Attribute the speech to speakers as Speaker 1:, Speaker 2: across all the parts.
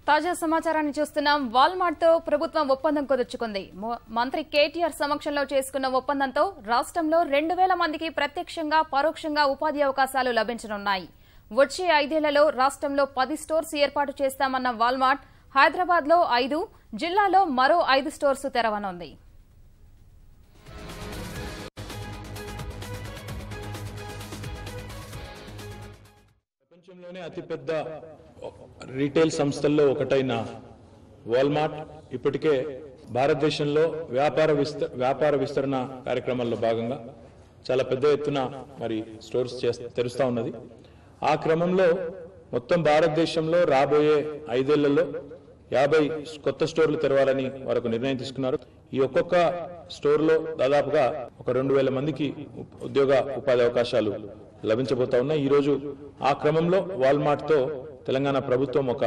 Speaker 1: తాజా సమాచారాన్ని చూస్తున్నాం. వాల్మార్ట్ తో ప్రభుత్వం ఒప్పందం కుదుర్చుకుంది. మంత్రి కేటీఆర్ సమక్షంలో చేసుకున్న ఒప్పందంతో రాష్ట్రంలో 2000 మందికి ప్రత్యక్షంగా పరోక్షంగా ఉపాధి అవకాశాలు లభించనున్నాయి. వచ్చే 5 ఏళ్లలో రాష్ట్రంలో 10 స్టోర్స్ ఏర్పాటు చేస్తామన్న వాల్మార్ట్ హైదరాబాద్ లో 5, జిల్లాలో మరో 5 స్టోర్స్ తెరవనుంది.
Speaker 2: ప్రపంచంలోనే అతిపెద్ద రీటైల్ సంస్థల్లో ఒకటైన వాల్మార్ట్ ఇప్పటికే భారతదేశంలో వ్యాపార విస్తరణ కార్యక్రమాల్లో భాగంగా చాలా పెద్ద ఎత్తున మరి స్టోర్స్ తెరుస్తా ఉన్నది. ఆ క్రమంలో మొత్తం భారతదేశంలో రాబోయే 5 ఏళ్లలో 50 కొత్త స్టోర్లు తెరవాలని వారు నిర్ణయం తీసుకున్నారు. ఈ ఒక్కొక్క స్టోర్లో దాదాపుగా ఒక 2000 మందికి ఉపాధి అవకాశాలు లభించబోతా ఉన్నాయి. ఈ రోజు ఆ క్రమంలో వాల్మార్ట్ తో తెలంగాణ ప్రభుత్వం ఒక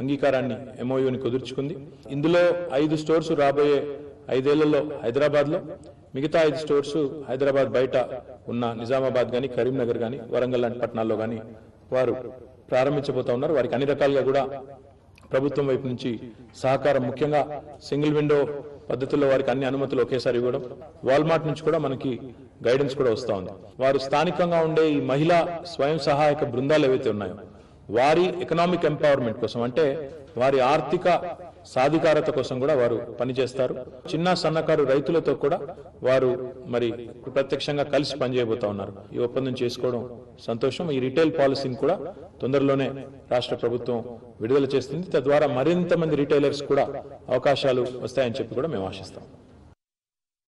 Speaker 2: అంగీకారాన్ని MOUని కుదుర్చుకుంది. ఇందులో 5 స్టోర్స్ రాబోయే 5 ఏళ్లలో హైదరాబాద్ లో, మిగతా 5 స్టోర్స్ హైదరాబాద్ బయట ఉన్న నిజామాబాద్ గాని, కరీంనగర్ గాని, వరంగల్ లాంటి పట్టణాల్లో గాని వారు ప్రారంభించబోతా ఉన్నారు. వారికి అన్ని రకాలుగా కూడా ప్రభుత్వం వైపు నుంచి సహకారం, ముఖ్యంగా సింగిల్ విండో పద్ధతుల్లో వారికి అన్ని అనుమతులు ఒకేసారి ఇవ్వడం, వాల్మార్ట్ నుంచి కూడా మనకి గైడెన్స్ కూడా వస్తా ఉంది. వారు స్థానికంగా ఉండే ఈ మహిళా స్వయం సహాయక బృందాలు ఏవైతే ఉన్నాయో వారి ఎకనామిక్ ఎంపవర్మెంట్ కోసం, అంటే వారి ఆర్థిక సాధికారత కోసం కూడా వారు పనిచేస్తారు. చిన్న సన్నకారు రైతులతో కూడా వారు మరి ప్రత్యక్షంగా కలిసి పనిచేయబోతా ఉన్నారు. ఈ ఒప్పందం చేసుకోవడం సంతోషం. ఈ రిటైల్ పాలసీని కూడా తొందరలోనే రాష్ట్ర ప్రభుత్వం విడుదల చేస్తుంది. తద్వారా మరింత మంది రిటైలర్స్ కూడా అవకాశాలు వస్తాయని చెప్పి కూడా మేము ఆశిస్తాం.